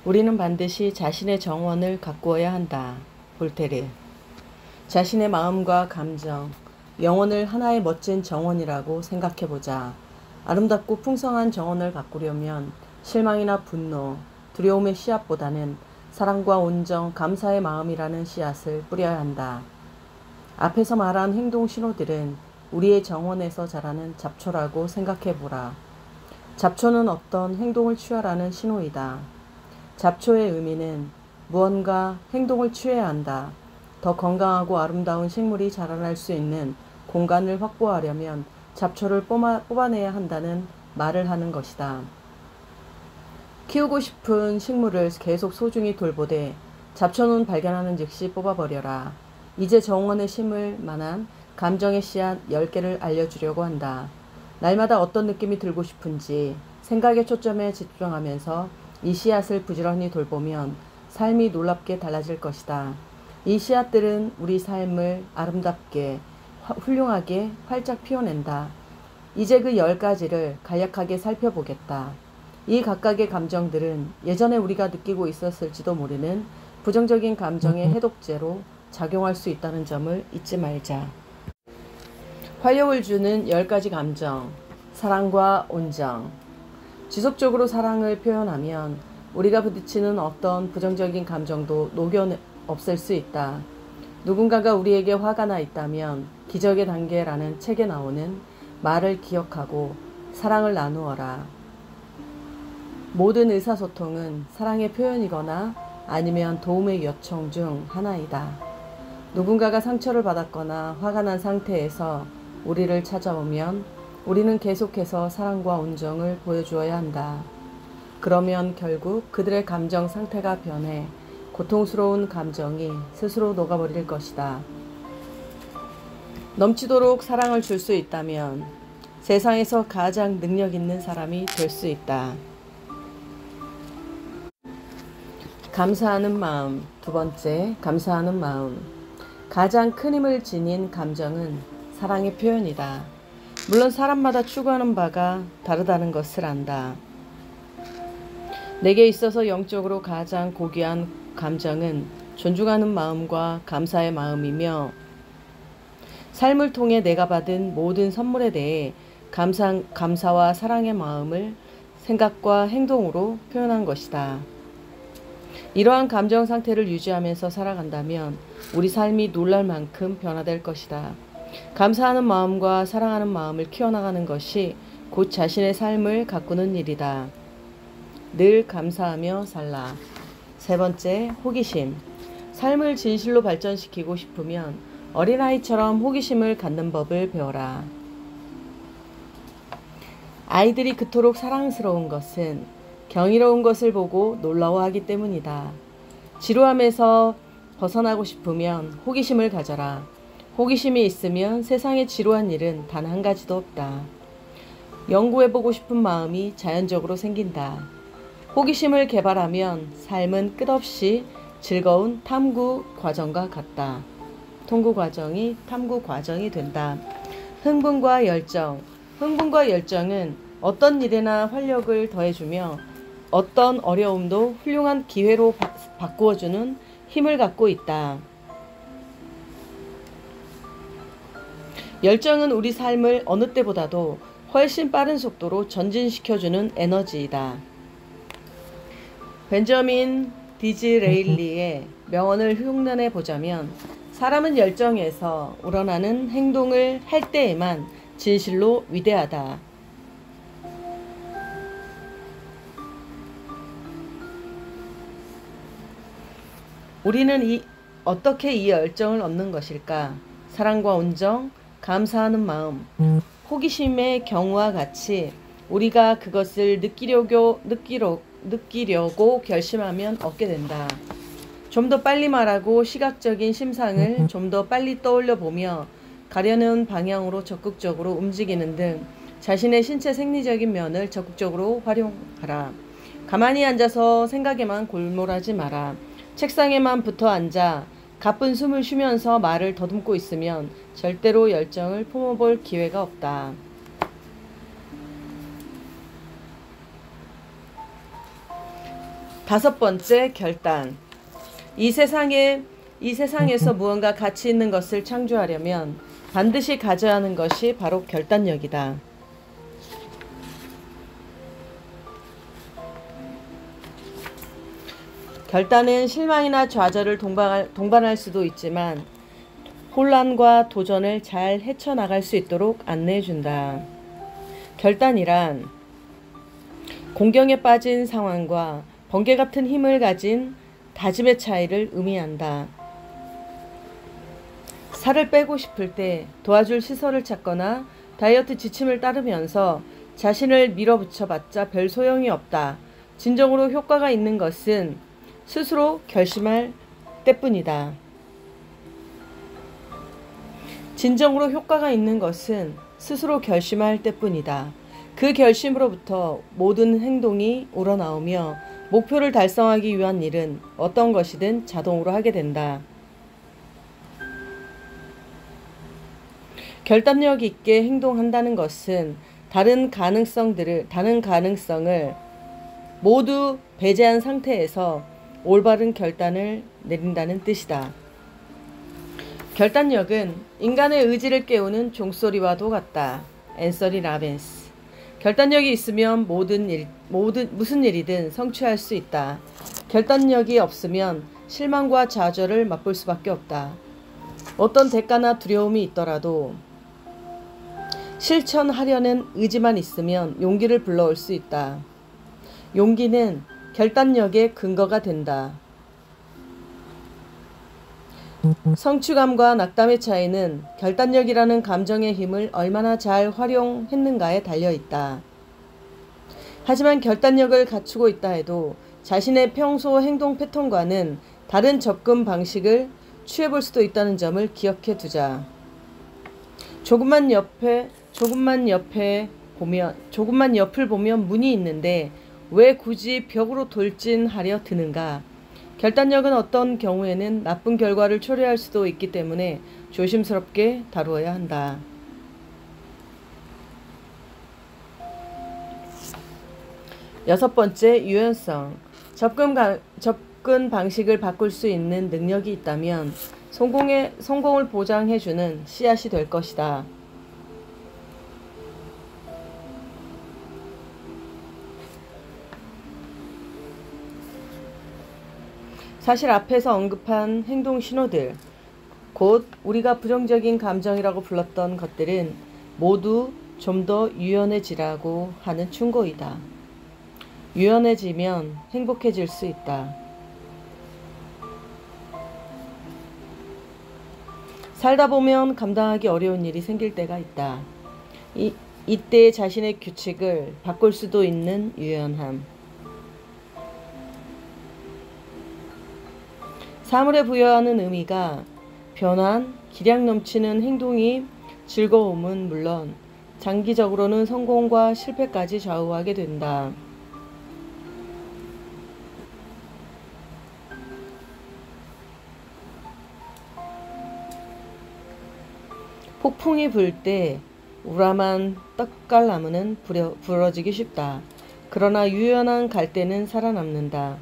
우리는 반드시 자신의 정원을 가꾸어야 한다. 볼테르. 자신의 마음과 감정, 영혼을 하나의 멋진 정원이라고 생각해보자. 아름답고 풍성한 정원을 가꾸려면 실망이나 분노, 두려움의 씨앗보다는 사랑과 온정, 감사의 마음이라는 씨앗을 뿌려야 한다. 앞에서 말한 행동 신호들은 우리의 정원에서 자라는 잡초라고 생각해보라. 잡초는 어떤 행동을 취하라는 신호이다. 잡초의 의미는 무언가 행동을 취해야 한다. 더 건강하고 아름다운 식물이 자라날 수 있는 공간을 확보하려면 잡초를 뽑아내야 한다는 말을 하는 것이다. 키우고 싶은 식물을 계속 소중히 돌보되 잡초는 발견하는 즉시 뽑아버려라. 이제 정원에 심을 만한 감정의 씨앗 10개를 알려주려고 한다. 날마다 어떤 느낌이 들고 싶은지 생각의 초점에 집중하면서 이 씨앗을 부지런히 돌보면 삶이 놀랍게 달라질 것이다. 이 씨앗들은 우리 삶을 아름답게, 훌륭하게 활짝 피워낸다. 이제 그 10가지를 간략하게 살펴보겠다. 이 각각의 감정들은 예전에 우리가 느끼고 있었을지도 모르는 부정적인 감정의 해독제로 작용할 수 있다는 점을 잊지 말자. 활력을 주는 10가지 감정, 사랑과 온정. 지속적으로 사랑을 표현하면 우리가 부딪히는 어떤 부정적인 감정도 녹여 없앨 수 있다. 누군가가 우리에게 화가 나 있다면 기적의 단계라는 책에 나오는 말을 기억하고 사랑을 나누어라. 모든 의사소통은 사랑의 표현이거나 아니면 도움의 요청 중 하나이다. 누군가가 상처를 받았거나 화가 난 상태에서 우리를 찾아오면 우리는 계속해서 사랑과 온정을 보여주어야 한다. 그러면 결국 그들의 감정 상태가 변해 고통스러운 감정이 스스로 녹아버릴 것이다. 넘치도록 사랑을 줄 수 있다면 세상에서 가장 능력 있는 사람이 될 수 있다. 감사하는 마음. 두 번째, 감사하는 마음. 가장 큰 힘을 지닌 감정은 사랑의 표현이다. 물론 사람마다 추구하는 바가 다르다는 것을 안다. 내게 있어서 영적으로 가장 고귀한 감정은 존중하는 마음과 감사의 마음이며 삶을 통해 내가 받은 모든 선물에 대해 감사와 사랑의 마음을 생각과 행동으로 표현한 것이다. 이러한 감정 상태를 유지하면서 살아간다면 우리 삶이 놀랄 만큼 변화될 것이다. 감사하는 마음과 사랑하는 마음을 키워나가는 것이 곧 자신의 삶을 가꾸는 일이다. 늘 감사하며 살라. 세 번째, 호기심. 삶을 진실로 발전시키고 싶으면 어린아이처럼 호기심을 갖는 법을 배워라. 아이들이 그토록 사랑스러운 것은 경이로운 것을 보고 놀라워하기 때문이다. 지루함에서 벗어나고 싶으면 호기심을 가져라. 호기심이 있으면 세상에 지루한 일은 단 한 가지도 없다. 연구해보고 싶은 마음이 자연적으로 생긴다. 호기심을 개발하면 삶은 끝없이 즐거운 탐구 과정과 같다. 통구 과정이 탐구 과정이 된다. 흥분과 열정. 흥분과 열정은 어떤 일에나 활력을 더해주며 어떤 어려움도 훌륭한 기회로 바꾸어주는 힘을 갖고 있다. 열정은 우리 삶을 어느 때보다도 훨씬 빠른 속도로 전진시켜주는 에너지이다. 벤저민 디즈레일리의 명언을 흉내내 보자면 사람은 열정에서 우러나는 행동을 할 때에만 진실로 위대하다. 우리는 어떻게 이 열정을 얻는 것일까? 사랑과 온정, 감사하는 마음, 호기심의 경우와 같이 우리가 그것을 느끼려고 결심하면 얻게 된다. 좀 더 빨리 말하고 시각적인 심상을 좀 더 빨리 떠올려 보며 가려는 방향으로 적극적으로 움직이는 등 자신의 신체 생리적인 면을 적극적으로 활용하라. 가만히 앉아서 생각에만 골몰하지 마라. 책상에만 붙어 앉아 가쁜 숨을 쉬면서 말을 더듬고 있으면 절대로 열정을 품어볼 기회가 없다. 5번째, 결단. 이 세상에서 무언가 가치 있는 것을 창조하려면 반드시 가져야 하는 것이 바로 결단력이다. 결단은 실망이나 좌절을 동반할 수도 있지만 혼란과 도전을 잘 헤쳐나갈 수 있도록 안내해준다. 결단이란 공경에 빠진 상황과 번개 같은 힘을 가진 다짐의 차이를 의미한다. 살을 빼고 싶을 때 도와줄 시설을 찾거나 다이어트 지침을 따르면서 자신을 밀어붙여봤자 별 소용이 없다. 진정으로 효과가 있는 것은 스스로 결심할 때뿐이다. 진정으로 효과가 있는 것은 스스로 결심할 때뿐이다. 그 결심으로부터 모든 행동이 우러나오며 목표를 달성하기 위한 일은 어떤 것이든 자동으로 하게 된다. 결단력 있게 행동한다는 것은 다른 가능성을 모두 배제한 상태에서 올바른 결단을 내린다는 뜻이다. 결단력은 인간의 의지를 깨우는 종소리와도 같다. 앤서니 라벤스. 결단력이 있으면 무슨 일이든 성취할 수 있다. 결단력이 없으면 실망과 좌절을 맛볼 수밖에 없다. 어떤 대가나 두려움이 있더라도 실천하려는 의지만 있으면 용기를 불러올 수 있다. 용기는 결단력의 근거가 된다. 성취감과 낙담의 차이는 결단력이라는 감정의 힘을 얼마나 잘 활용했는가에 달려있다. 하지만 결단력을 갖추고 있다 해도 자신의 평소 행동 패턴과는 다른 접근 방식을 취해볼 수도 있다는 점을 기억해 두자. 조금만 옆을 보면 문이 있는데 왜 굳이 벽으로 돌진하려 드는가? 결단력은 어떤 경우에는 나쁜 결과를 초래할 수도 있기 때문에 조심스럽게 다루어야 한다. 여섯 번째, 유연성. 접근 방식을 바꿀 수 있는 능력이 있다면 성공을 보장해주는 씨앗이 될 것이다. 사실 앞에서 언급한 행동 신호들, 곧 우리가 부정적인 감정이라고 불렀던 것들은 모두 좀 더 유연해지라고 하는 충고이다. 유연해지면 행복해질 수 있다. 살다 보면 감당하기 어려운 일이 생길 때가 있다. 이때 자신의 규칙을 바꿀 수도 있는 유연함. 사물에 부여하는 의미가 변한, 기량 넘치는 행동이 즐거움은 물론 장기적으로는 성공과 실패까지 좌우하게 된다. 폭풍이 불 때 우람한 떡갈나무는 부러지기 쉽다. 그러나 유연한 갈대는 살아남는다.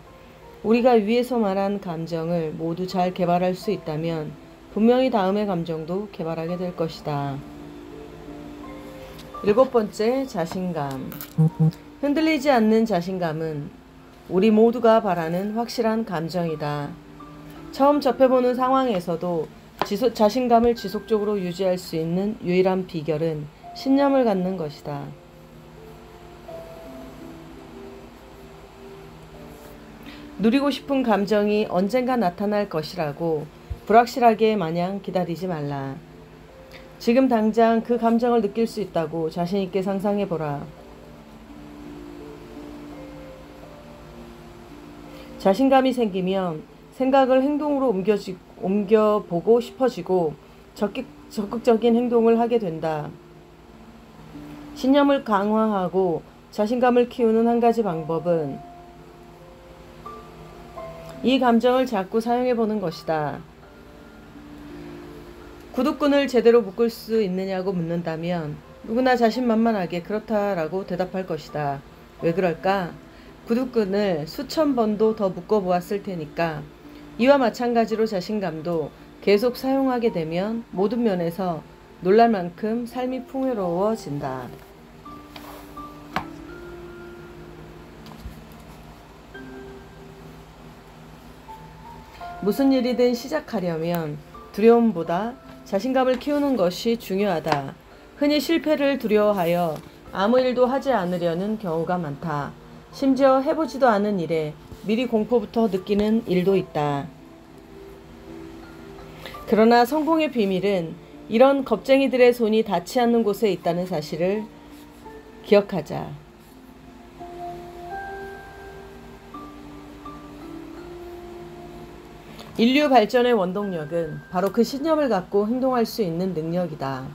우리가 위에서 말한 감정을 모두 잘 개발할 수 있다면 분명히 다음의 감정도 개발하게 될 것이다. 7번째, 자신감. 흔들리지 않는 자신감은 우리 모두가 바라는 확실한 감정이다. 처음 접해보는 상황에서도 자신감을 지속적으로 유지할 수 있는 유일한 비결은 신념을 갖는 것이다. 누리고 싶은 감정이 언젠가 나타날 것이라고 불확실하게 마냥 기다리지 말라. 지금 당장 그 감정을 느낄 수 있다고 자신있게 상상해보라. 자신감이 생기면 생각을 행동으로 옮겨보고 싶어지고 적극적인 행동을 하게 된다. 신념을 강화하고 자신감을 키우는 한 가지 방법은 이 감정을 자꾸 사용해보는 것이다. 구두끈을 제대로 묶을 수 있느냐고 묻는다면 누구나 자신만만하게 그렇다라고 대답할 것이다. 왜 그럴까? 구두끈을 수천 번도 더 묶어보았을 테니까 이와 마찬가지로 자신감도 계속 사용하게 되면 모든 면에서 놀랄 만큼 삶이 풍요로워진다. 무슨 일이든 시작하려면 두려움보다 자신감을 키우는 것이 중요하다. 흔히 실패를 두려워하여 아무 일도 하지 않으려는 경우가 많다. 심지어 해보지도 않은 일에 미리 공포부터 느끼는 일도 있다. 그러나 성공의 비밀은 이런 겁쟁이들의 손이 닿지 않는 곳에 있다는 사실을 기억하자. 인류 발전의 원동력은 바로 그 신념을 갖고 행동할 수 있는 능력이다.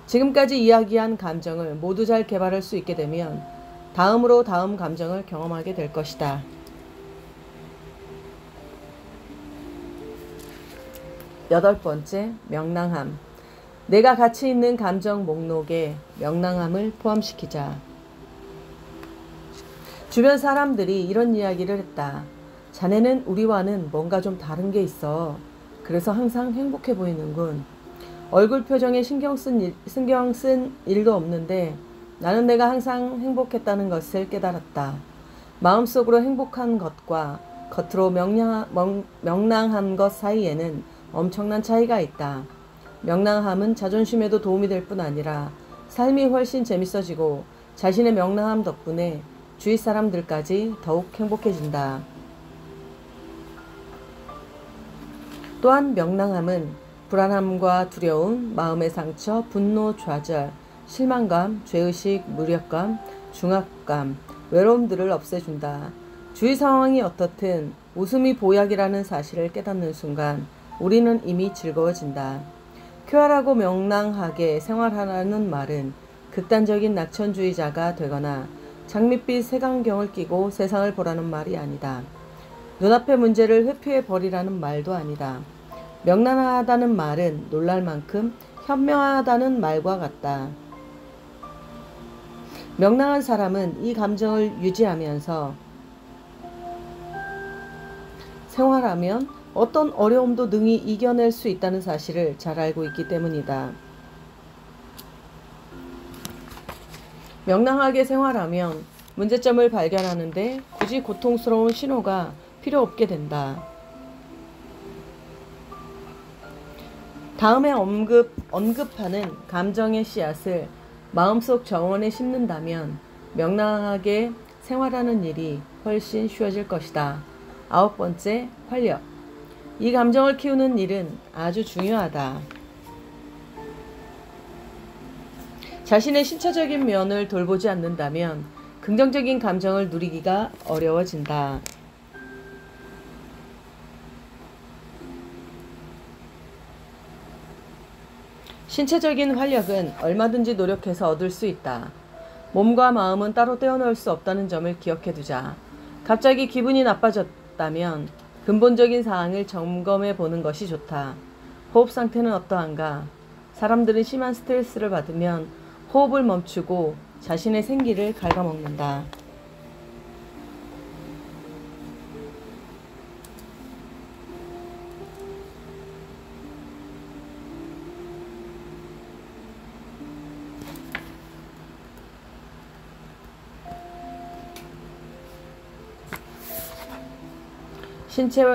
지금까지 이야기한 감정을 모두 잘 개발할 수 있게 되면 다음으로 다음 감정을 경험하게 될 것이다. 여덟 번째, 명랑함. 내가 가치 있는 감정 목록에 명랑함을 포함시키자. 주변 사람들이 이런 이야기를 했다. 자네는 우리와는 뭔가 좀 다른 게 있어. 그래서 항상 행복해 보이는군. 얼굴 표정에 신경 쓴 일도 없는데 나는 내가 항상 행복했다는 것을 깨달았다. 마음속으로 행복한 것과 겉으로 명랑한 것 사이에는 엄청난 차이가 있다. 명랑함은 자존심에도 도움이 될 뿐 아니라 삶이 훨씬 재밌어지고 자신의 명랑함 덕분에 주위 사람들까지 더욱 행복해진다. 또한 명랑함은 불안함과 두려움, 마음의 상처, 분노, 좌절, 실망감, 죄의식, 무력감, 중압감, 외로움들을 없애준다. 주위 상황이 어떻든 웃음이 보약이라는 사실을 깨닫는 순간 우리는 이미 즐거워진다. 쾌활하고 명랑하게 생활하라는 말은 극단적인 낙천주의자가 되거나 장밋빛 색안경을 끼고 세상을 보라는 말이 아니다. 눈앞의 문제를 회피해 버리라는 말도 아니다. 명랑하다는 말은 놀랄 만큼 현명하다는 말과 같다. 명랑한 사람은 이 감정을 유지하면서 생활하면 어떤 어려움도 능히 이겨낼 수 있다는 사실을 잘 알고 있기 때문이다. 명랑하게 생활하면 문제점을 발견하는데 굳이 고통스러운 신호가 필요 없게 된다. 다음에 언급하는 감정의 씨앗을 마음속 정원에 심는다면 명랑하게 생활하는 일이 훨씬 쉬워질 것이다. 아홉 번째, 활력. 이 감정을 키우는 일은 아주 중요하다. 자신의 신체적인 면을 돌보지 않는다면 긍정적인 감정을 누리기가 어려워진다. 신체적인 활력은 얼마든지 노력해서 얻을 수 있다. 몸과 마음은 따로 떼어놓을 수 없다는 점을 기억해두자. 갑자기 기분이 나빠졌다면 근본적인 사항을 점검해 보는 것이 좋다. 호흡 상태는 어떠한가? 사람들은 심한 스트레스를 받으면 호흡을 멈추고 자신의 생기를 갉아먹는다.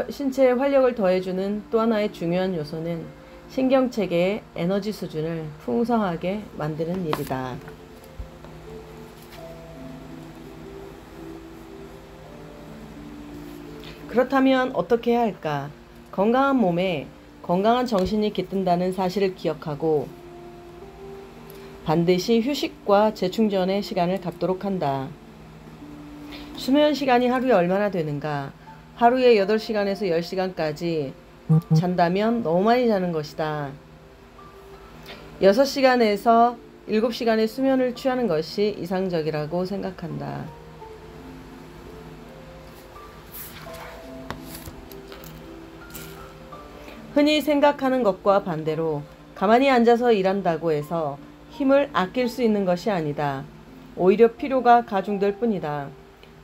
신체에 활력을 더해주는 또 하나의 중요한 요소는 신경체계의 에너지 수준을 풍성하게 만드는 일이다. 그렇다면 어떻게 해야 할까? 건강한 몸에 건강한 정신이 깃든다는 사실을 기억하고 반드시 휴식과 재충전의 시간을 갖도록 한다. 수면 시간이 하루에 얼마나 되는가? 하루에 8시간에서 10시간까지 잔다면 너무 많이 자는 것이다. 6시간에서 7시간의 수면을 취하는 것이 이상적이라고 생각한다. 흔히 생각하는 것과 반대로 가만히 앉아서 일한다고 해서 힘을 아낄 수 있는 것이 아니다. 오히려 피로가 가중될 뿐이다.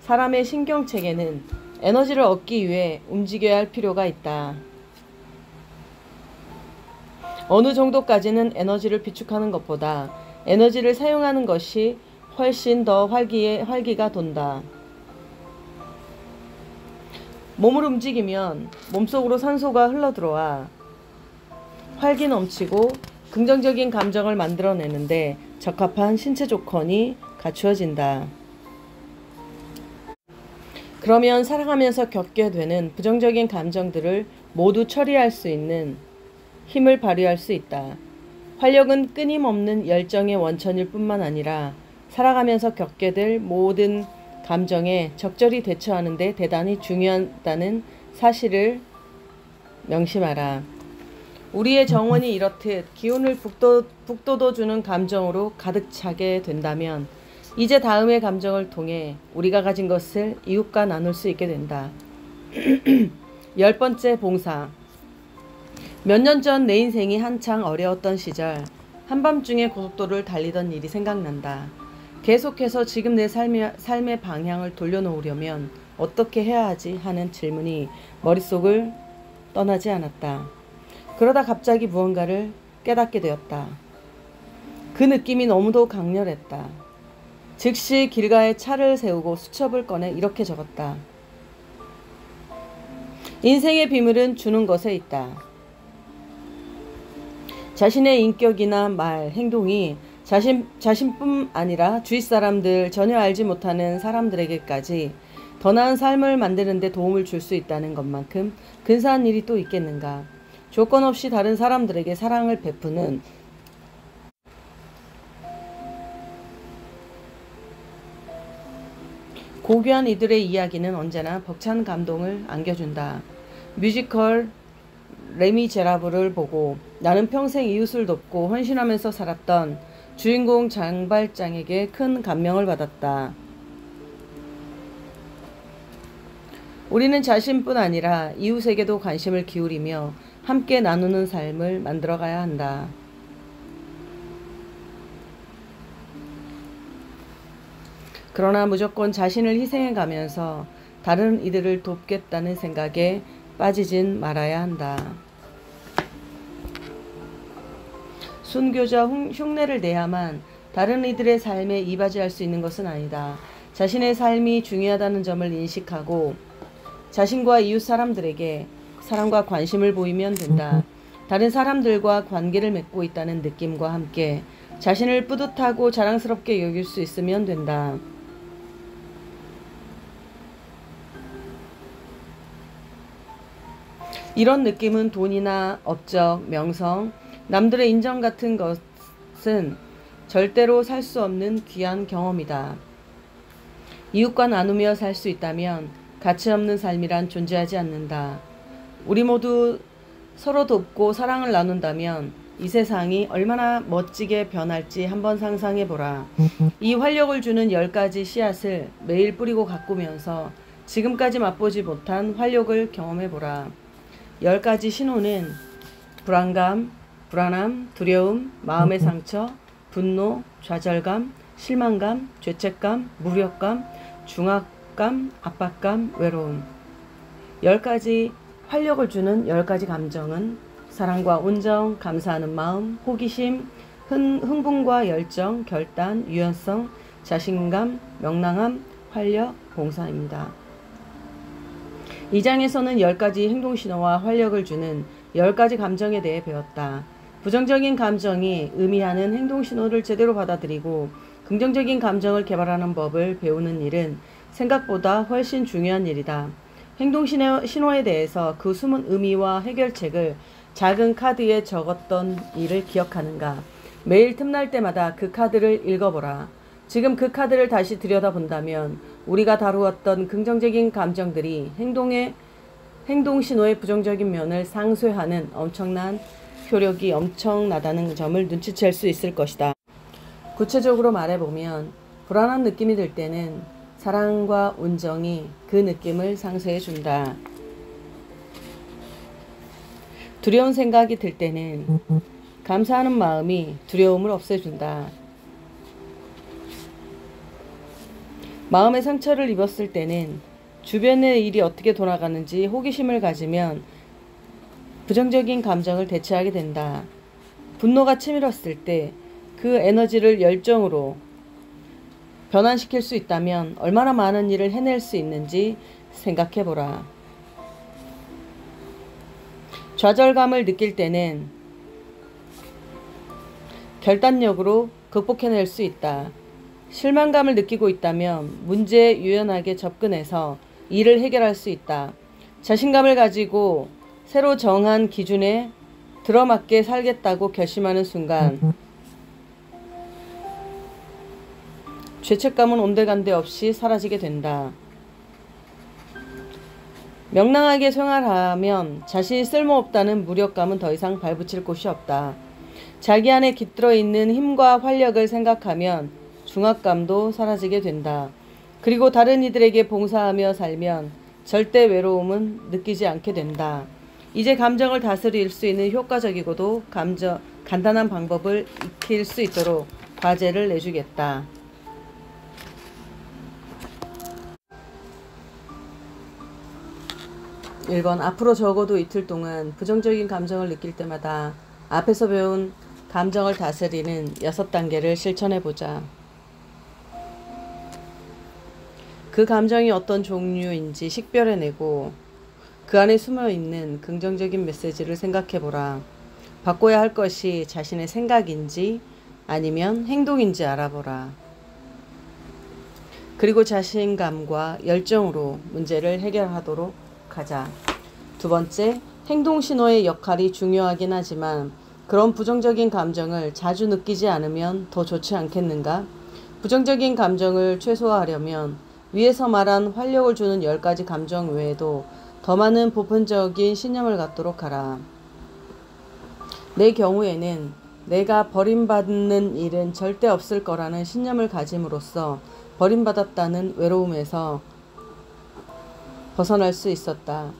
사람의 신경체계는 에너지를 얻기 위해 움직여야 할 필요가 있다. 어느 정도까지는 에너지를 비축하는 것보다 에너지를 사용하는 것이 훨씬 더 활기가 돈다. 몸을 움직이면 몸속으로 산소가 흘러들어와 활기 넘치고 긍정적인 감정을 만들어내는데 적합한 신체 조건이 갖추어진다. 그러면 살아가면서 겪게 되는 부정적인 감정들을 모두 처리할 수 있는 힘을 발휘할 수 있다. 활력은 끊임없는 열정의 원천일 뿐만 아니라 살아가면서 겪게 될 모든 감정에 적절히 대처하는 데 대단히 중요하다는 사실을 명심하라. 우리의 정원이 이렇듯 기운을 북돋워주는 감정으로 가득 차게 된다면 이제 다음의 감정을 통해 우리가 가진 것을 이웃과 나눌 수 있게 된다. 10번째 봉사. 몇 년 전 내 인생이 한창 어려웠던 시절 한밤중에 고속도로를 달리던 일이 생각난다. 계속해서 지금 내 삶의 방향을 돌려놓으려면 어떻게 해야 하지 하는 질문이 머릿속을 떠나지 않았다. 그러다 갑자기 무언가를 깨닫게 되었다. 그 느낌이 너무도 강렬했다. 즉시 길가에 차를 세우고 수첩을 꺼내 이렇게 적었다. 인생의 비밀은 주는 것에 있다. 자신의 인격이나 말, 행동이 자신뿐 아니라 주위 사람들, 전혀 알지 못하는 사람들에게까지 더 나은 삶을 만드는 데 도움을 줄 수 있다는 것만큼 근사한 일이 또 있겠는가. 조건 없이 다른 사람들에게 사랑을 베푸는 고귀한 이들의 이야기는 언제나 벅찬 감동을 안겨준다. 뮤지컬 레미제라블을 보고 나는 평생 이웃을 돕고 헌신하면서 살았던 주인공 장발장에게 큰 감명을 받았다. 우리는 자신뿐 아니라 이웃에게도 관심을 기울이며 함께 나누는 삶을 만들어가야 한다. 그러나 무조건 자신을 희생해가면서 다른 이들을 돕겠다는 생각에 빠지진 말아야 한다. 순교자 흉내를 내야만 다른 이들의 삶에 이바지할 수 있는 것은 아니다. 자신의 삶이 중요하다는 점을 인식하고 자신과 이웃 사람들에게 사랑과 관심을 보이면 된다. 다른 사람들과 관계를 맺고 있다는 느낌과 함께 자신을 뿌듯하고 자랑스럽게 여길 수 있으면 된다. 이런 느낌은 돈이나 업적, 명성, 남들의 인정 같은 것은 절대로 살 수 없는 귀한 경험이다. 이웃과 나누며 살 수 있다면 가치 없는 삶이란 존재하지 않는다. 우리 모두 서로 돕고 사랑을 나눈다면 이 세상이 얼마나 멋지게 변할지 한번 상상해보라. 이 활력을 주는 10가지 씨앗을 매일 뿌리고 가꾸면서 지금까지 맛보지 못한 활력을 경험해보라. 10가지 신호는 불안감, 불안함, 두려움, 마음의 상처, 분노, 좌절감, 실망감, 죄책감, 무력감, 중압감, 압박감, 외로움. 10가지 활력을 주는 10가지 감정은 사랑과 온정, 감사하는 마음, 호기심, 흥분과 열정, 결단, 유연성, 자신감, 명랑함, 활력, 봉사입니다. 이 장에서는 10가지 행동신호와 활력을 주는 10가지 감정에 대해 배웠다. 부정적인 감정이 의미하는 행동신호를 제대로 받아들이고 긍정적인 감정을 개발하는 법을 배우는 일은 생각보다 훨씬 중요한 일이다. 행동신호에 대해서 그 숨은 의미와 해결책을 작은 카드에 적었던 일을 기억하는가? 매일 틈날 때마다 그 카드를 읽어보라. 지금 그 카드를 다시 들여다본다면 우리가 다루었던 긍정적인 감정들이 행동신호의 부정적인 면을 상쇄하는 엄청난 효력이 엄청나다는 점을 눈치챌 수 있을 것이다. 구체적으로 말해보면 불안한 느낌이 들 때는 사랑과 온정이 그 느낌을 상쇄해준다. 두려운 생각이 들 때는 감사하는 마음이 두려움을 없애준다. 마음의 상처를 입었을 때는 주변의 일이 어떻게 돌아가는지 호기심을 가지면 부정적인 감정을 대체하게 된다. 분노가 치밀었을 때 그 에너지를 열정으로 변환시킬 수 있다면 얼마나 많은 일을 해낼 수 있는지 생각해보라. 좌절감을 느낄 때는 결단력으로 극복해낼 수 있다. 실망감을 느끼고 있다면 문제에 유연하게 접근해서 일을 해결할 수 있다. 자신감을 가지고 새로 정한 기준에 들어맞게 살겠다고 결심하는 순간 죄책감은 온데간데 없이 사라지게 된다. 명랑하게 생활하면 자신이 쓸모없다는 무력감은 더 이상 발붙일 곳이 없다. 자기 안에 깃들어 있는 힘과 활력을 생각하면 중압감도 사라지게 된다. 그리고 다른 이들에게 봉사하며 살면 절대 외로움은 느끼지 않게 된다. 이제 감정을 다스릴 수 있는 효과적이고도 간단한 방법을 익힐 수 있도록 과제를 내주겠다. 1번. 앞으로 적어도 이틀 동안 부정적인 감정을 느낄 때마다 앞에서 배운 감정을 다스리는 6단계를 실천해보자. 그 감정이 어떤 종류인지 식별해내고 그 안에 숨어있는 긍정적인 메시지를 생각해보라. 바꿔야 할 것이 자신의 생각인지 아니면 행동인지 알아보라. 그리고 자신감과 열정으로 문제를 해결하도록 하자. 2번째, 행동 신호의 역할이 중요하긴 하지만 그런 부정적인 감정을 자주 느끼지 않으면 더 좋지 않겠는가? 부정적인 감정을 최소화하려면 위에서 말한 활력을 주는 10가지 감정 외에도 더 많은 보편적인 신념을 갖도록 하라. 내 경우에는 내가 버림받는 일은 절대 없을 거라는 신념을 가짐으로써 버림받았다는 외로움에서 벗어날 수 있었다.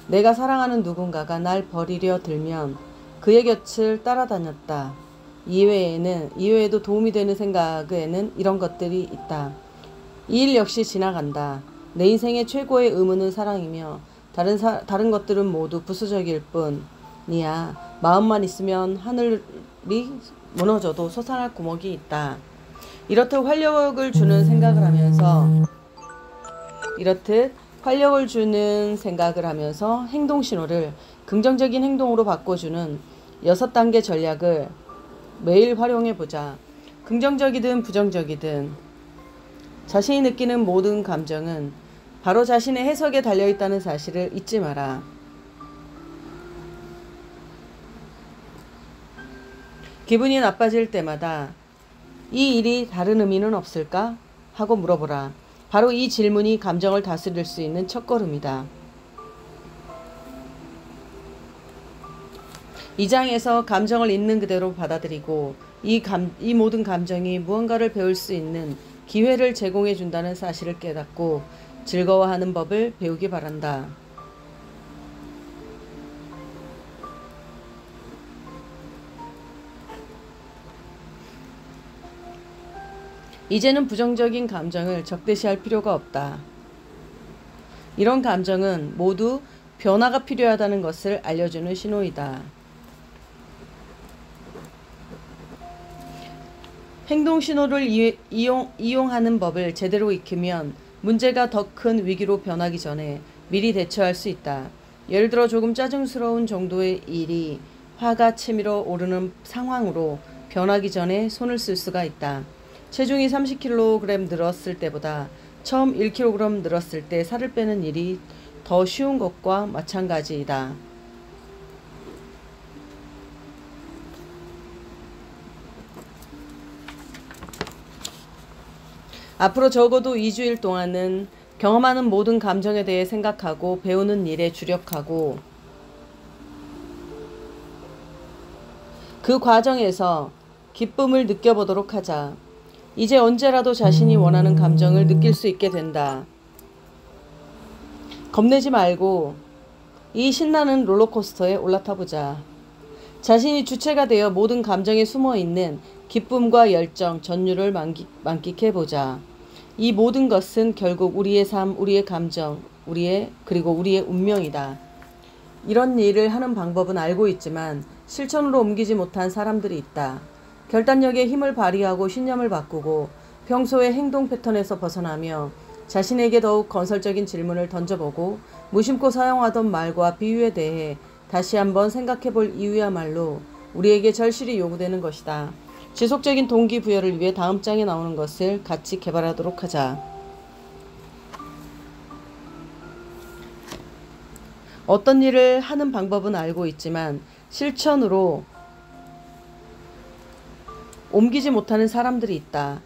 내가 사랑하는 누군가가 날 버리려 들면 그의 곁을 따라다녔다. 이외에도 도움이 되는 생각에는 이런 것들이 있다. 이 일 역시 지나간다. 내 인생의 최고의 의무는 사랑이며 다른 것들은 모두 부수적일 뿐이야. 마음만 있으면 하늘이 무너져도 솟아날 구멍이 있다. 이렇듯 활력을 주는 생각을 하면서 행동 신호를 긍정적인 행동으로 바꿔주는 6단계 전략을 매일 활용해보자. 긍정적이든 부정적이든 자신이 느끼는 모든 감정은 바로 자신의 해석에 달려있다는 사실을 잊지 마라. 기분이 나빠질 때마다 이 일이 다른 의미는 없을까? 하고 물어보라. 바로 이 질문이 감정을 다스릴 수 있는 첫걸음이다. 이 장에서 감정을 있는 그대로 받아들이고 이 모든 감정이 무언가를 배울 수 있는 기회를 제공해 준다는 사실을 깨닫고 즐거워하는 법을 배우기 바란다. 이제는 부정적인 감정을 적대시할 필요가 없다. 이런 감정은 모두 변화가 필요하다는 것을 알려주는 신호이다. 행동 신호를 이용하는 법을 제대로 익히면 문제가 더 큰 위기로 변하기 전에 미리 대처할 수 있다. 예를 들어 조금 짜증스러운 정도의 일이 화가 치밀어 오르는 상황으로 변하기 전에 손을 쓸 수가 있다. 체중이 30kg 늘었을 때보다 처음 1kg 늘었을 때 살을 빼는 일이 더 쉬운 것과 마찬가지이다. 앞으로 적어도 2주일 동안은 경험하는 모든 감정에 대해 생각하고 배우는 일에 주력하고 그 과정에서 기쁨을 느껴보도록 하자. 이제 언제라도 자신이 원하는 감정을 느낄 수 있게 된다. 겁내지 말고 이 신나는 롤러코스터에 올라타보자. 자신이 주체가 되어 모든 감정에 숨어있는 기쁨과 열정, 전율을 만끽해보자. 이 모든 것은 결국 우리의 삶, 우리의 감정, 그리고 우리의 운명이다. 이런 일을 하는 방법은 알고 있지만 실천으로 옮기지 못한 사람들이 있다. 결단력에 힘을 발휘하고 신념을 바꾸고 평소의 행동 패턴에서 벗어나며 자신에게 더욱 건설적인 질문을 던져보고 무심코 사용하던 말과 비유에 대해 다시 한번 생각해볼 이유야말로 우리에게 절실히 요구되는 것이다. 지속적인 동기부여를 위해 다음 장에 나오는 것을 같이 개발하도록 하자. 어떤 일을 하는 방법은 알고 있지만 실천으로 옮기지 못하는 사람들이 있다.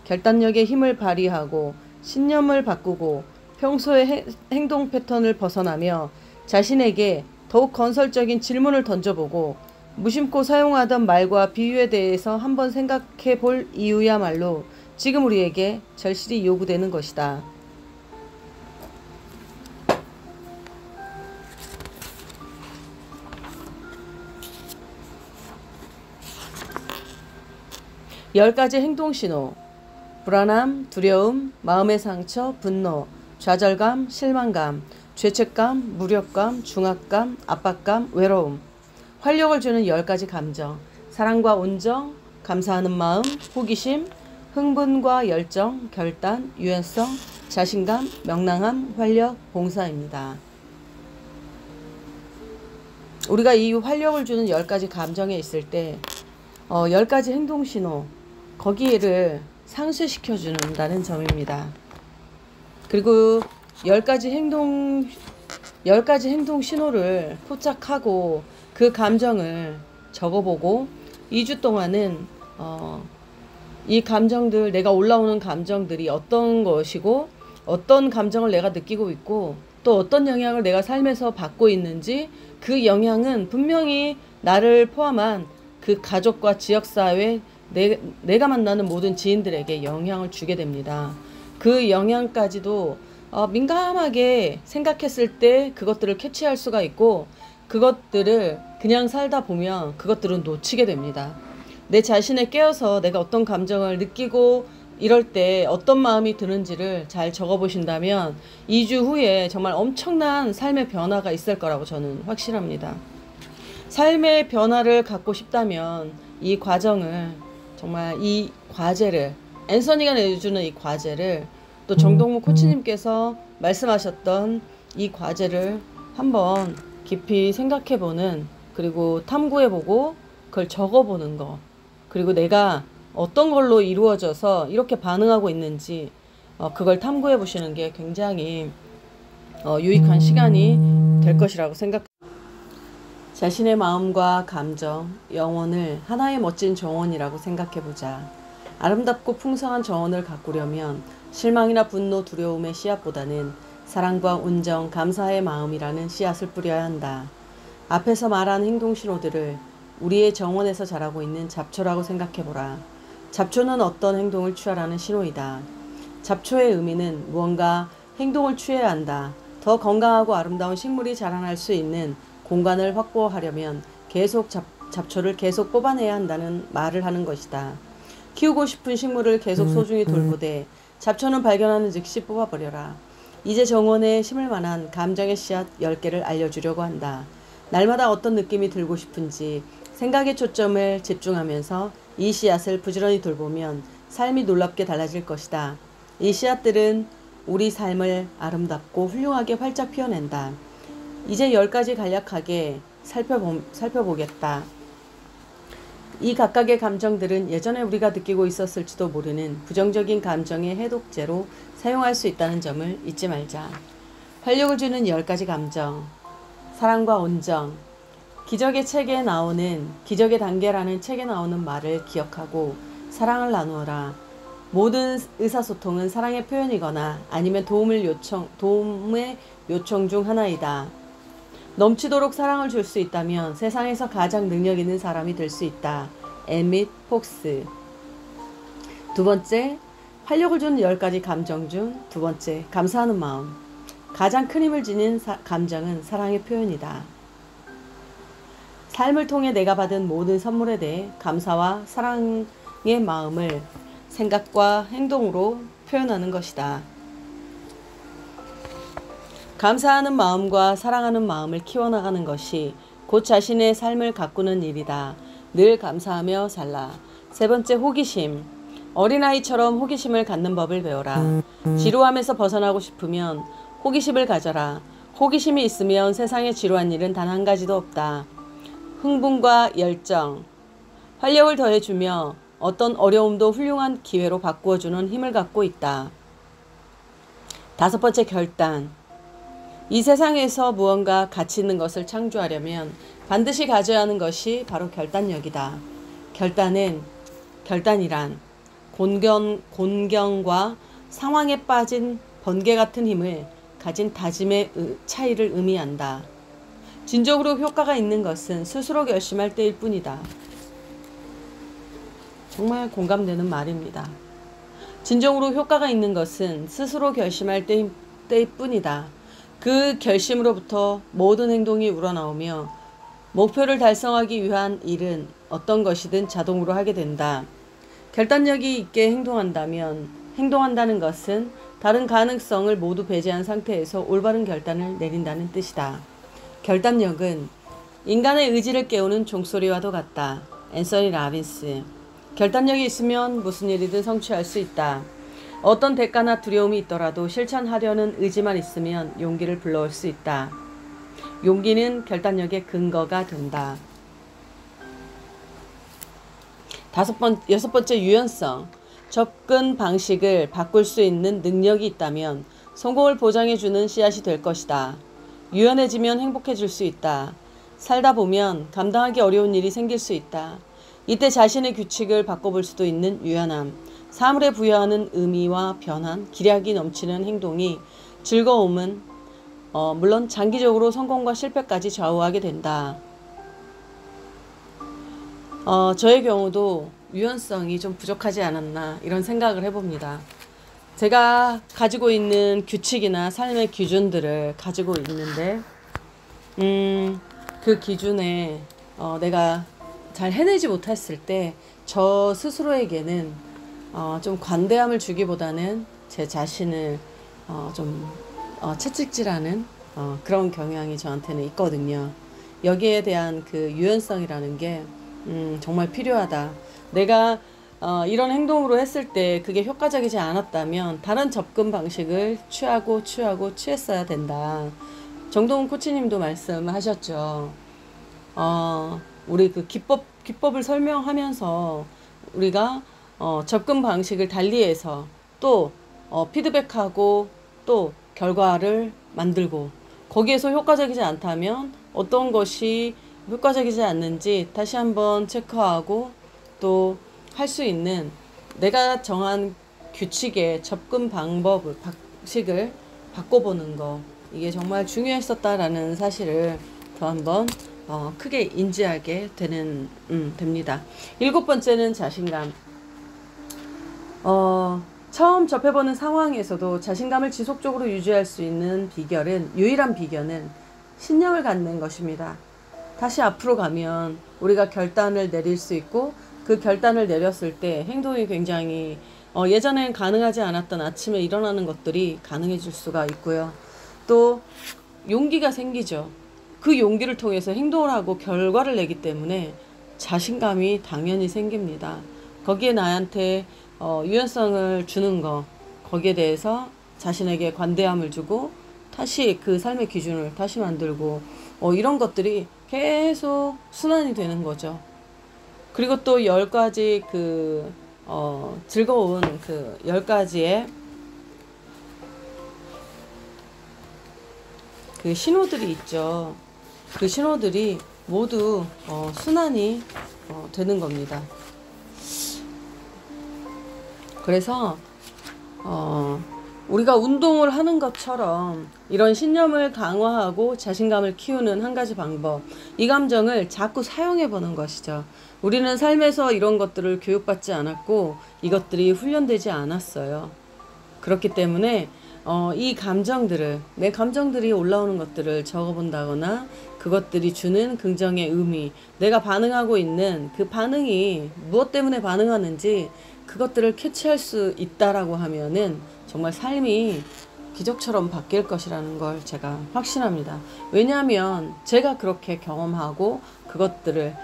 결단력에 힘을 발휘하고 신념을 바꾸고 평소의 행동 패턴을 벗어나며 자신에게 더욱 건설적인 질문을 던져보고 무심코 사용하던 말과 비유에 대해서 한번 생각해 볼 이유야말로 지금 우리에게 절실히 요구되는 것이다. 열 가지 행동 신호. 불안함, 두려움, 마음의 상처, 분노, 좌절감, 실망감, 죄책감, 무력감, 중압감, 압박감, 외로움. 활력을 주는 10가지 감정. 사랑과 온정, 감사하는 마음, 호기심, 흥분과 열정, 결단, 유연성, 자신감, 명랑함, 활력, 봉사입니다. 우리가 이 활력을 주는 10가지 감정에 있을 때 10가지 행동 신호, 거기를 상쇄시켜 준다는 점입니다. 그리고 10가지 행동 신호를 포착하고 그 감정을 적어보고 2주 동안은 이 감정들, 내가 올라오는 감정들이 어떤 것이고 어떤 감정을 내가 느끼고 있고 또 어떤 영향을 내가 삶에서 받고 있는지, 그 영향은 분명히 나를 포함한 그 가족과 지역사회, 내가 만나는 모든 지인들에게 영향을 주게 됩니다. 그 영향까지도 민감하게 생각했을 때 그것들을 캐치할 수가 있고, 그것들을 그냥 살다 보면 그것들은 놓치게 됩니다. 내 자신에 깨어서 내가 어떤 감정을 느끼고 이럴 때 어떤 마음이 드는지를 잘 적어보신다면 2주 후에 정말 엄청난 삶의 변화가 있을 거라고 저는 확신합니다. 삶의 변화를 갖고 싶다면 이 과정을, 정말 이 과제를, 앤서니가 내주는 이 과제를, 또 정동무 코치님께서 말씀하셨던 이 과제를 한번 깊이 생각해보는, 그리고 탐구해보고 그걸 적어보는 거, 그리고 내가 어떤 걸로 이루어져서 이렇게 반응하고 있는지 그걸 탐구해보시는 게 굉장히 유익한 시간이 될 것이라고 생각합니다. 자신의 마음과 감정, 영혼을 하나의 멋진 정원이라고 생각해보자. 아름답고 풍성한 정원을 가꾸려면 실망이나 분노, 두려움의 씨앗보다는 사랑과 온정, 감사의 마음이라는 씨앗을 뿌려야 한다. 앞에서 말한 행동 신호들을 우리의 정원에서 자라고 있는 잡초라고 생각해보라. 잡초는 어떤 행동을 취하라는 신호이다. 잡초의 의미는 무언가 행동을 취해야 한다. 더 건강하고 아름다운 식물이 자라날 수 있는 공간을 확보하려면 계속 잡초를 계속 뽑아내야 한다는 말을 하는 것이다. 키우고 싶은 식물을 계속 소중히 돌보되 잡초는 발견하는 즉시 뽑아버려라. 이제 정원에 심을 만한 감정의 씨앗 10개를 알려주려고 한다. 날마다 어떤 느낌이 들고 싶은지 생각의 초점을 집중하면서 이 씨앗을 부지런히 돌보면 삶이 놀랍게 달라질 것이다. 이 씨앗들은 우리 삶을 아름답고 훌륭하게 활짝 피워낸다. 이제 10가지 간략하게 살펴보겠다. 이 각각의 감정들은 예전에 우리가 느끼고 있었을지도 모르는 부정적인 감정의 해독제로 사용할 수 있다는 점을 잊지 말자. 활력을 주는 10가지 감정. 사랑과 온정. 기적의 단계라는 책에 나오는 말을 기억하고 사랑을 나누어라. 모든 의사소통은 사랑의 표현이거나 아니면 도움의 요청 중 하나이다. 넘치도록 사랑을 줄 수 있다면 세상에서 가장 능력 있는 사람이 될 수 있다. 에밋 폭스. 두 번째, 활력을 주는 10가지 감정 중 두 번째, 감사하는 마음. 가장 큰 힘을 지닌 감정은 사랑의 표현이다. 삶을 통해 내가 받은 모든 선물에 대해 감사와 사랑의 마음을 생각과 행동으로 표현하는 것이다. 감사하는 마음과 사랑하는 마음을 키워나가는 것이 곧 자신의 삶을 가꾸는 일이다. 늘 감사하며 살라. 세 번째, 호기심. 어린아이처럼 호기심을 갖는 법을 배워라. 지루함에서 벗어나고 싶으면 호기심을 가져라. 호기심이 있으면 세상에 지루한 일은 단 한 가지도 없다. 흥분과 열정, 활력을 더해주며 어떤 어려움도 훌륭한 기회로 바꾸어주는 힘을 갖고 있다. 다섯 번째, 결단. 이 세상에서 무언가 가치 있는 것을 창조하려면 반드시 가져야 하는 것이 바로 결단력이다. 결단이란 곤경과 상황에 빠진 번개 같은 힘을 가진 다짐의 차이를 의미한다. 진정으로 효과가 있는 것은 스스로 결심할 때일 뿐이다. 정말 공감되는 말입니다. 진정으로 효과가 있는 것은 스스로 결심할 때일 뿐이다. 그 결심으로부터 모든 행동이 우러나오며 목표를 달성하기 위한 일은 어떤 것이든 자동으로 하게 된다. 결단력이 있게 행동한다는 것은 다른 가능성을 모두 배제한 상태에서 올바른 결단을 내린다는 뜻이다. 결단력은 인간의 의지를 깨우는 종소리와도 같다. 앤서니 라빈스. 결단력이 있으면 무슨 일이든 성취할 수 있다. 어떤 대가나 두려움이 있더라도 실천하려는 의지만 있으면 용기를 불러올 수 있다. 용기는 결단력의 근거가 된다. 여섯 번째, 유연성. 접근 방식을 바꿀 수 있는 능력이 있다면 성공을 보장해주는 씨앗이 될 것이다. 유연해지면 행복해질 수 있다. 살다 보면 감당하기 어려운 일이 생길 수 있다. 이때 자신의 규칙을 바꿔볼 수도 있는 유연함, 사물에 부여하는 의미와 변환, 기량이 넘치는 행동이 즐거움은 물론 장기적으로 성공과 실패까지 좌우하게 된다. 저의 경우도 유연성이 좀 부족하지 않았나 이런 생각을 해봅니다. 제가 가지고 있는 규칙이나 삶의 기준들을 가지고 있는데 그 기준에 내가 잘 해내지 못했을 때 저 스스로에게는 좀 관대함을 주기보다는 제 자신을 좀 채찍질하는 그런 경향이 저한테는 있거든요. 여기에 대한 그 유연성이라는 게 정말 필요하다. 내가 이런 행동으로 했을 때 그게 효과적이지 않았다면 다른 접근 방식을 취했어야 된다. 정동훈 코치님도 말씀하셨죠. 우리 그 기법을 설명하면서 우리가 접근 방식을 달리해서 또 피드백하고 또 결과를 만들고 거기에서 효과적이지 않다면 어떤 것이 효과적이지 않는지 다시 한번 체크하고 또 할 수 있는 내가 정한 규칙의 접근 방식을 바꿔보는 거, 이게 정말 중요했었다라는 사실을 더 한번 크게 인지하게 됩니다. 일곱 번째는 자신감. 처음 접해보는 상황에서도 자신감을 지속적으로 유지할 수 있는 유일한 비결은 신념을 갖는 것입니다. 다시 앞으로 가면 우리가 결단을 내릴 수 있고 그 결단을 내렸을 때 행동이 굉장히 예전엔 가능하지 않았던 아침에 일어나는 것들이 가능해질 수가 있고요. 또 용기가 생기죠. 그 용기를 통해서 행동을 하고 결과를 내기 때문에 자신감이 당연히 생깁니다. 거기에 나한테 유연성을 주는 거, 거기에 대해서 자신에게 관대함을 주고 다시 그 삶의 기준을 다시 만들고 이런 것들이 계속 순환이 되는 거죠. 그리고 또 10가지 즐거운 10가지의 그 신호들이 있죠. 그 신호들이 모두 순환이 되는 겁니다. 그래서 우리가 운동을 하는 것처럼 이런 신념을 강화하고 자신감을 키우는 한 가지 방법, 이 감정을 자꾸 사용해 보는 것이죠. 우리는 삶에서 이런 것들을 교육받지 않았고 이것들이 훈련되지 않았어요. 그렇기 때문에 내 감정들이 올라오는 것들을 적어본다거나 그것들이 주는 긍정의 의미, 내가 반응하고 있는 그 반응이 무엇 때문에 반응하는지 그것들을 캐치할 수 있다라고 하면은 정말 삶이 기적처럼 바뀔 것이라는 걸 제가 확신합니다. 왜냐하면 제가 그렇게 경험하고 그것들을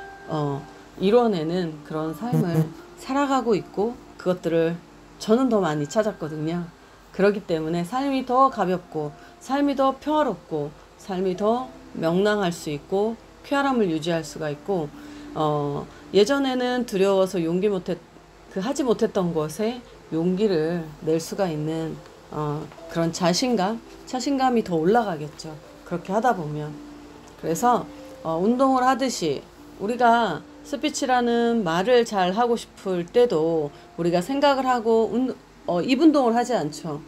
이뤄내는 그런 삶을 살아가고 있고 그것들을 저는 더 많이 찾았거든요. 그렇기 때문에 삶이 더 가볍고 삶이 더 평화롭고 삶이 더 명랑할 수 있고 쾌활함을 유지할 수가 있고 예전에는 두려워서 하지 못했던 것에 용기를 낼 수가 있는 그런 자신감이 더 올라가겠죠. 그렇게 하다 보면. 그래서 운동을 하듯이 우리가 스피치라는 말을 잘 하고 싶을 때도 우리가 생각을 하고 입 운동을 하지 않죠.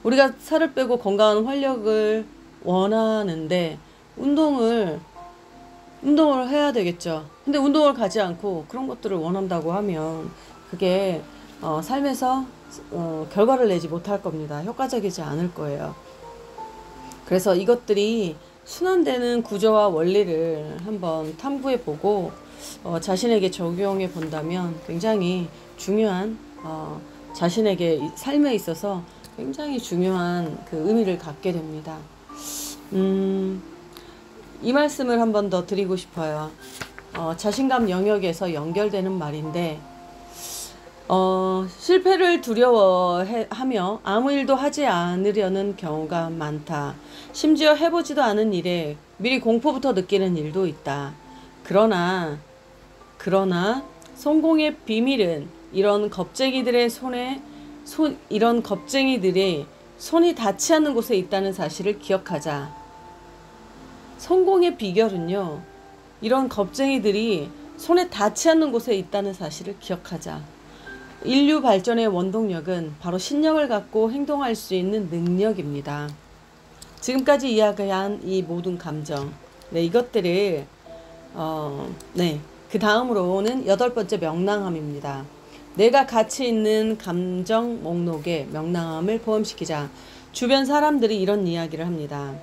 우리가 살을 빼고 건강한 활력을 원하는데 운동을 해야 되겠죠. 근데 운동을 가지 않고 그런 것들을 원한다고 하면 그게 삶에서 결과를 내지 못할 겁니다. 효과적이지 않을 거예요. 그래서 이것들이 순환되는 구조와 원리를 한번 탐구해 보고 자신에게 적용해 본다면 굉장히 중요한 자신에게 삶에 있어서 굉장히 중요한 그 의미를 갖게 됩니다. 이 말씀을 한번 더 드리고 싶어요. 자신감 영역에서 연결되는 말인데 실패를 두려워하며 아무 일도 하지 않으려는 경우가 많다. 심지어 해보지도 않은 일에 미리 공포부터 느끼는 일도 있다. 그러나 성공의 비밀은 이런 겁쟁이들의 손이 닿지 않는 곳에 있다는 사실을 기억하자. 성공의 비결은요, 이런 겁쟁이들이 손에 닿지 않는 곳에 있다는 사실을 기억하자. 인류 발전의 원동력은 바로 신념을 갖고 행동할 수 있는 능력입니다. 지금까지 이야기한 이 모든 감정, 이것들을 그 다음으로는 8번째 명랑함입니다. 내가 가치 있는 감정 목록에 명랑함을 포함시키자. 주변 사람들이 이런 이야기를 합니다.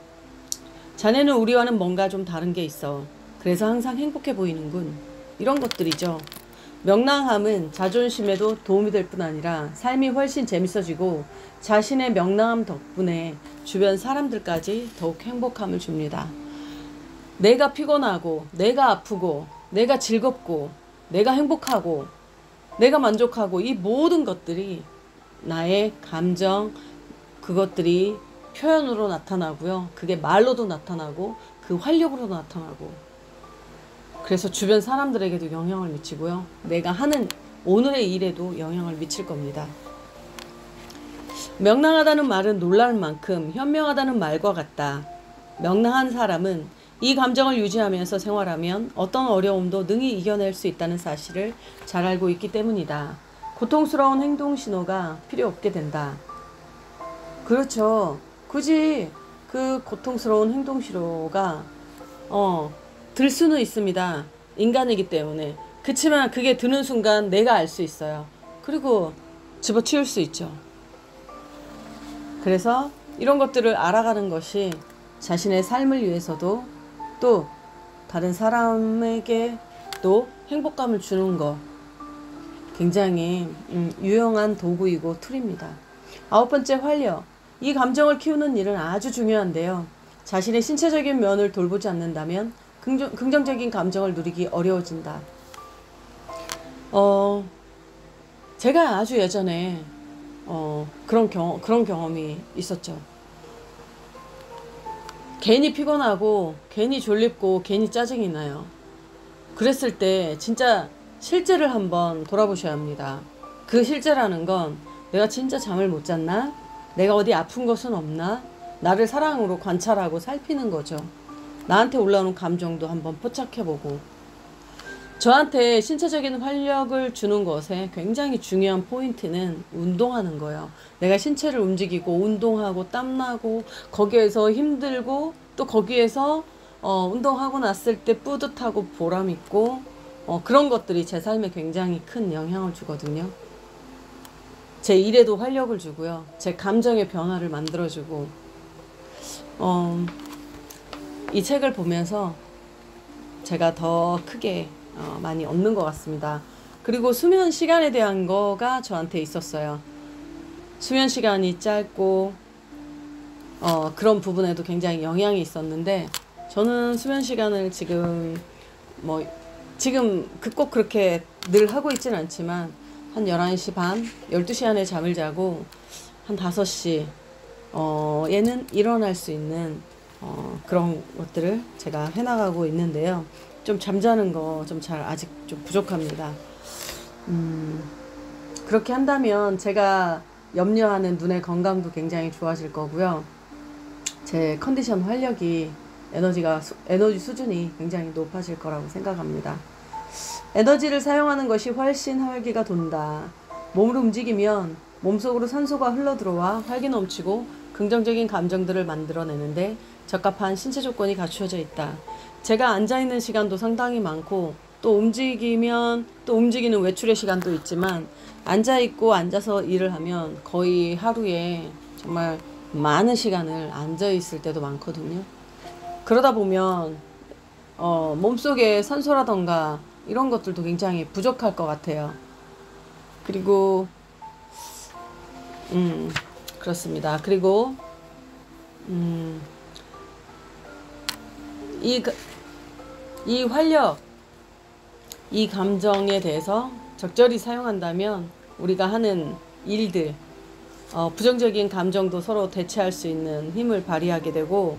자네는 우리와는 뭔가 좀 다른 게 있어. 그래서 항상 행복해 보이는군. 이런 것들이죠. 명랑함은 자존심에도 도움이 될 뿐 아니라 삶이 훨씬 재밌어지고 자신의 명랑함 덕분에 주변 사람들까지 더욱 행복함을 줍니다. 내가 피곤하고 내가 아프고 내가 즐겁고 내가 행복하고 내가 만족하고 이 모든 것들이 나의 감정, 그것들이 표현으로 나타나고요. 그게 말로도 나타나고 그 활력으로 나타나고, 그래서 주변 사람들에게도 영향을 미치고요. 내가 하는 오늘의 일에도 영향을 미칠 겁니다. 명랑하다는 말은 놀랄 만큼 현명하다는 말과 같다. 명랑한 사람은 이 감정을 유지하면서 생활하면 어떤 어려움도 능히 이겨낼 수 있다는 사실을 잘 알고 있기 때문이다. 고통스러운 행동 신호가 필요 없게 된다. 그렇죠. 굳이 그 고통스러운 행동 신호가 들 수는 있습니다. 인간이기 때문에. 그치만 그게 드는 순간 내가 알 수 있어요. 그리고 집어치울 수 있죠. 그래서 이런 것들을 알아가는 것이 자신의 삶을 위해서도 또 다른 사람에게 또 행복감을 주는 것, 굉장히 유용한 도구이고 툴입니다. 9번째, 활력. 이 감정을 키우는 일은 아주 중요한데요. 자신의 신체적인 면을 돌보지 않는다면 긍정적인 감정을 누리기 어려워진다. 제가 아주 예전에 그런 경험이 있었죠. 괜히 피곤하고 괜히 졸립고 괜히 짜증이 나요. 그랬을 때 진짜 실제를 한번 돌아보셔야 합니다. 그 실제라는 건 내가 진짜 잠을 못 잤나? 내가 어디 아픈 것은 없나? 나를 사랑으로 관찰하고 살피는 거죠. 나한테 올라오는 감정도 한번 포착해보고, 저한테 신체적인 활력을 주는 것에 굉장히 중요한 포인트는 운동하는 거예요. 내가 신체를 움직이고 운동하고 땀나고 거기에서 힘들고 또 거기에서 운동하고 났을 때 뿌듯하고 보람있고 그런 것들이 제 삶에 굉장히 큰 영향을 주거든요. 제 일에도 활력을 주고요. 제 감정의 변화를 만들어주고, 이 책을 보면서 제가 더 크게 많이 얻는 것 같습니다. 그리고 수면 시간에 대한 거가 저한테 있었어요. 수면 시간이 짧고 그런 부분에도 굉장히 영향이 있었는데, 저는 수면 시간을 지금 지금 꼭 그렇게 늘 하고 있지는 않지만 한 11시 반, 12시 안에 잠을 자고 한 5시 얘는 일어날 수 있는 그런 것들을 제가 해나가고 있는데요. 좀 잠자는 거 좀 잘 아직 좀 부족합니다. 그렇게 한다면 제가 염려하는 눈의 건강도 굉장히 좋아질 거고요. 제 컨디션 활력이 에너지 수준이 굉장히 높아질 거라고 생각합니다. 에너지를 사용하는 것이 훨씬 활기가 돈다. 몸을 움직이면 몸속으로 산소가 흘러들어와 활기 넘치고 긍정적인 감정들을 만들어내는데 적합한 신체 조건이 갖추어져 있다. 제가 앉아있는 시간도 상당히 많고, 또 움직이면 또 움직이는 외출의 시간도 있지만, 앉아있고 앉아서 일을 하면 거의 하루에 정말 많은 시간을 앉아있을 때도 많거든요. 그러다 보면 몸속에 산소라던가 이런 것들도 굉장히 부족할 것 같아요. 그리고 그렇습니다. 그리고 이 활력, 이 감정에 대해서 적절히 사용한다면 우리가 하는 일들, 부정적인 감정도 서로 대체할 수 있는 힘을 발휘하게 되고,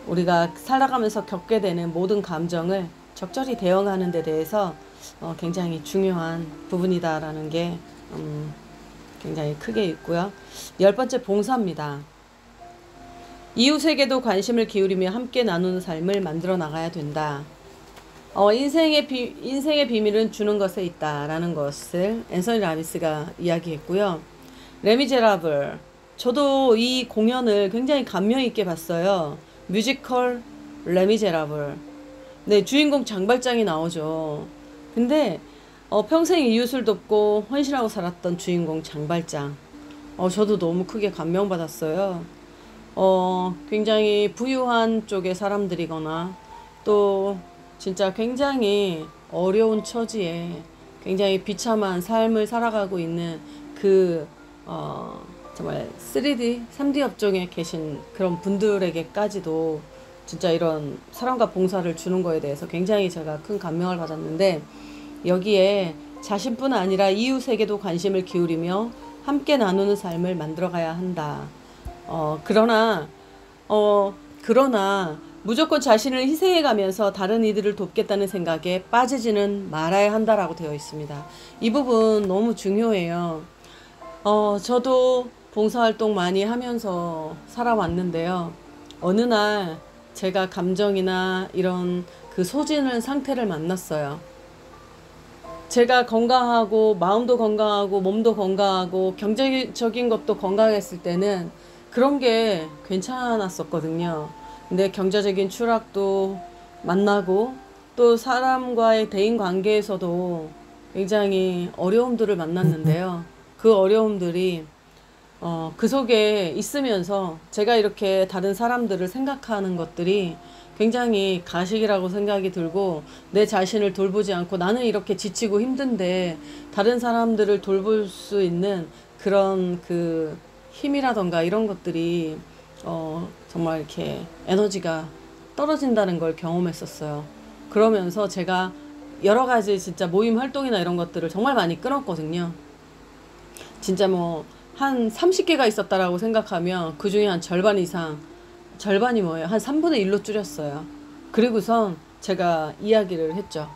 우리가 살아가면서 겪게 되는 모든 감정을 적절히 대응하는 데 대해서 굉장히 중요한 부분이다라는 게 굉장히 크게 있고요. 10번째, 봉사입니다. 이웃에게도 관심을 기울이며 함께 나누는 삶을 만들어 나가야 된다. 인생의 비밀은 주는 것에 있다라는 것을 앤서니 라미스가 이야기했고요. 레미제라블, 저도 이 공연을 굉장히 감명 있게 봤어요. 뮤지컬 레미제라블. 네, 주인공 장발장이 나오죠. 근데 평생 이웃을 돕고 헌신하고 살았던 주인공 장발장, 저도 너무 크게 감명받았어요. 굉장히 부유한 쪽의 사람들이거나 또 진짜 굉장히 어려운 처지에 굉장히 비참한 삶을 살아가고 있는 정말 3D, 3D 업종에 계신 그런 분들에게까지도 진짜 이런 사랑과 봉사를 주는 거에 대해서 굉장히 제가 큰 감명을 받았는데, 여기에 자신뿐 아니라 이웃에게도 관심을 기울이며 함께 나누는 삶을 만들어가야 한다. 그러나 무조건 자신을 희생해가면서 다른 이들을 돕겠다는 생각에 빠지지는 말아야 한다라고 되어 있습니다. 이 부분 너무 중요해요. 저도 봉사활동 많이 하면서 살아왔는데요. 어느 날 제가 감정이나 이런 그 소진한 상태를 만났어요. 제가 건강하고 마음도 건강하고 몸도 건강하고 경제적인 것도 건강했을 때는 그런 게 괜찮았었거든요. 근데 경제적인 추락도 만나고 또 사람과의 대인 관계에서도 굉장히 어려움들을 만났는데요. 그 어려움들이 그 속에 있으면서 제가 이렇게 다른 사람들을 생각하는 것들이 굉장히 가식이라고 생각이 들고, 내 자신을 돌보지 않고 나는 이렇게 지치고 힘든데 다른 사람들을 돌볼 수 있는 그런 그 힘이라던가 이런 것들이 정말 이렇게 에너지가 떨어진다는 걸 경험했었어요. 그러면서 제가 여러 가지 진짜 모임 활동이나 이런 것들을 정말 많이 끊었거든요. 진짜 한 30개가 있었다라고 생각하면 그 중에 한 절반 이상, 절반이 뭐예요? 한 3분의 1로 줄였어요. 그리고선 제가 이야기를 했죠.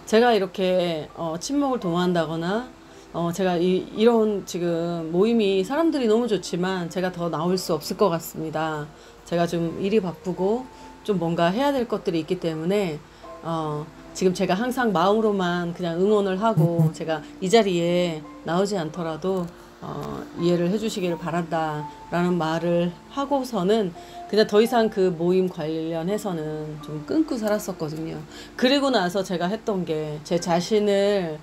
제가 이렇게 친목을 도모한다거나 제가 이런 지금 모임이 사람들이 너무 좋지만 제가 더 나올 수 없을 것 같습니다. 제가 좀 일이 바쁘고 좀 뭔가 해야 될 것들이 있기 때문에 지금 제가 항상 마음으로만 그냥 응원을 하고 제가 이 자리에 나오지 않더라도 이해를 해주시기를 바란다 라는 말을 하고서는 그냥 더 이상 그 모임 관련해서는 좀 끊고 살았었거든요. 그리고 나서 제가 했던 게 제 자신을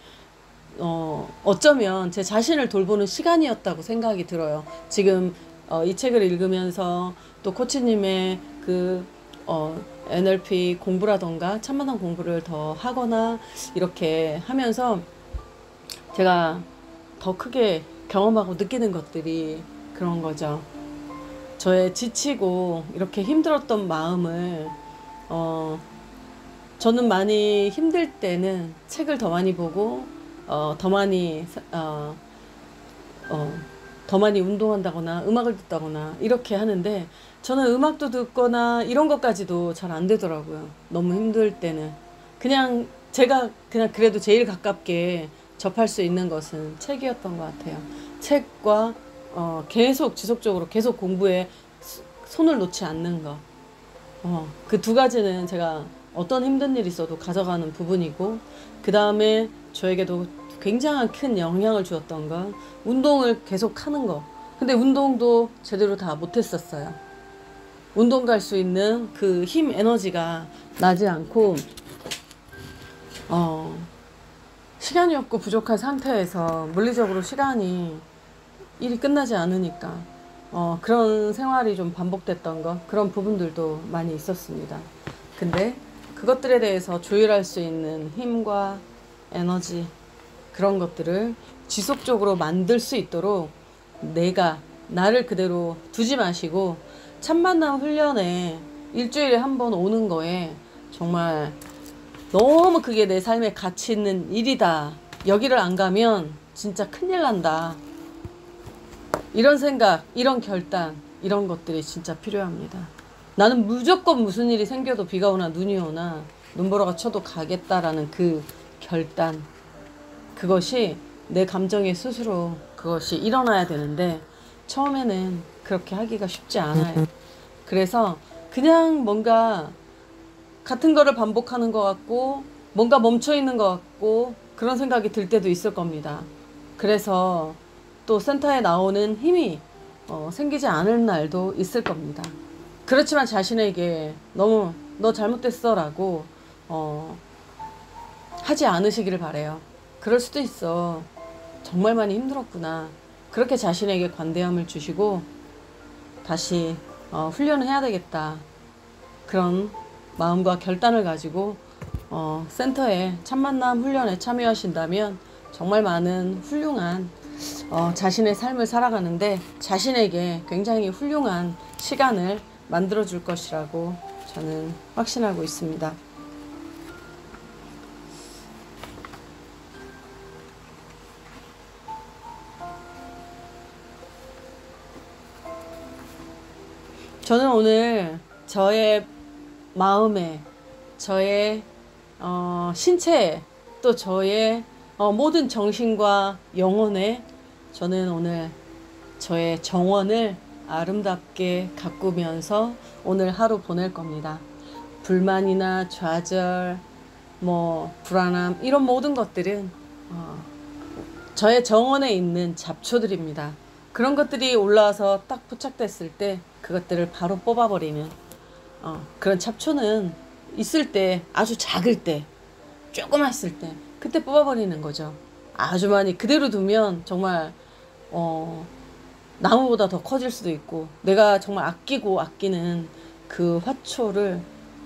어쩌면 제 자신을 돌보는 시간이었다고 생각이 들어요. 지금 이 책을 읽으면서 또 코치님의 NLP 공부라던가 참만남 공부를 더 하거나 이렇게 하면서 제가 더 크게 경험하고 느끼는 것들이 그런 거죠. 저의 지치고 이렇게 힘들었던 마음을 저는 많이 힘들 때는 책을 더 많이 보고 더 많이 더 많이 운동한다거나 음악을 듣다거나 이렇게 하는데, 저는 음악도 듣거나 이런 것까지도 잘 안 되더라고요. 너무 힘들 때는 그냥 제가 그냥 그래도 제일 가깝게 접할 수 있는 것은 책이었던 것 같아요. 책과 계속 지속적으로 계속 공부에 손을 놓지 않는 거. 그 두 가지는 제가 어떤 힘든 일이 있어도 가져가는 부분이고, 그 다음에 저에게도 굉장한 큰 영향을 주었던 건 운동을 계속 하는 거. 근데 운동도 제대로 다 못했었어요. 운동 갈 수 있는 그 힘, 에너지가 나지 않고 시간이 없고 부족한 상태에서 물리적으로 일이 끝나지 않으니까 그런 생활이 좀 반복됐던 거, 그런 부분들도 많이 있었습니다. 근데 그것들에 대해서 조율할 수 있는 힘과 에너지, 그런 것들을 지속적으로 만들 수 있도록 나를 그대로 두지 마시고 참만남 훈련에 일주일에 한 번 오는 거에 정말 너무 그게 내 삶에 가치 있는 일이다. 여기를 안 가면 진짜 큰일 난다. 이런 생각, 이런 결단, 이런 것들이 진짜 필요합니다. 나는 무조건 무슨 일이 생겨도 비가 오나 눈이 오나 눈보라가 쳐도 가겠다라는 그 결단, 그것이 내 감정에 스스로 그것이 일어나야 되는데 처음에는 그렇게 하기가 쉽지 않아요. 그래서 그냥 뭔가 같은 거를 반복하는 것 같고 뭔가 멈춰있는 것 같고 그런 생각이 들 때도 있을 겁니다. 그래서 또 센터에 나오는 힘이 생기지 않을 날도 있을 겁니다. 그렇지만 자신에게 너무 너 잘못됐어 라고 하지 않으시기를 바래요. 그럴 수도 있어. 정말 많이 힘들었구나. 그렇게 자신에게 관대함을 주시고 다시 훈련을 해야 되겠다. 그런 마음과 결단을 가지고 센터에 참만남 훈련에 참여하신다면 정말 많은 훌륭한 자신의 삶을 살아가는데 자신에게 굉장히 훌륭한 시간을 만들어 줄 것이라고 저는 확신하고 있습니다. 저는 오늘 저의 마음에, 저의 신체에, 또 저의 모든 정신과 영혼에 저는 오늘 저의 정원을 아름답게 가꾸면서 오늘 하루 보낼 겁니다. 불만이나 좌절, 불안함, 이런 모든 것들은 저의 정원에 있는 잡초들입니다. 그런 것들이 올라와서 딱 포착됐을 때 그것들을 바로 뽑아버리는 그런 잡초는 있을 때, 아주 작을 때, 조그맣을 때 그때 뽑아버리는 거죠. 아주 많이 그대로 두면 정말 나무보다 더 커질 수도 있고, 내가 정말 아끼는 그 화초를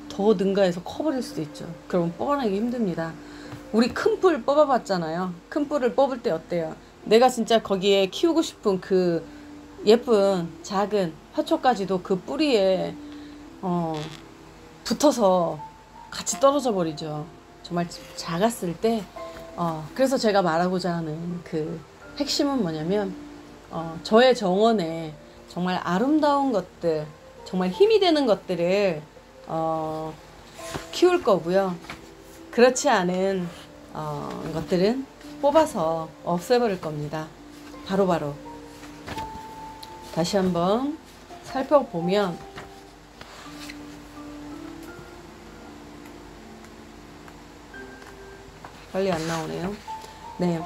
더 능가해서 커버릴 수도 있죠. 그러면 뽑아내기 힘듭니다. 우리 큰 뿔 뽑아봤잖아요. 큰 뿔을 뽑을 때 어때요? 내가 진짜 거기에 키우고 싶은 그 예쁜 작은 화초까지도 그 뿌리에 붙어서 같이 떨어져 버리죠. 정말 작았을 때 그래서 제가 말하고자 하는 그 핵심은 뭐냐면 저의 정원에 정말 아름다운 것들, 정말 힘이 되는 것들을 키울 거고요. 그렇지 않은 것들은 뽑아서 없애버릴 겁니다. 바로바로. 다시 한번 살펴보면 빨리 안 나오네요. 네,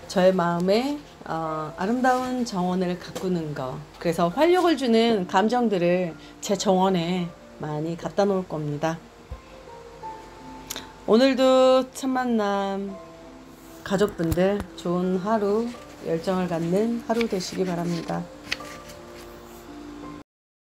저의 마음에 아름다운 정원을 가꾸는 거. 그래서 활력을 주는 감정들을 제 정원에 많이 갖다 놓을 겁니다. 오늘도 참만남 가족분들 좋은 하루, 열정을 갖는 하루 되시기 바랍니다.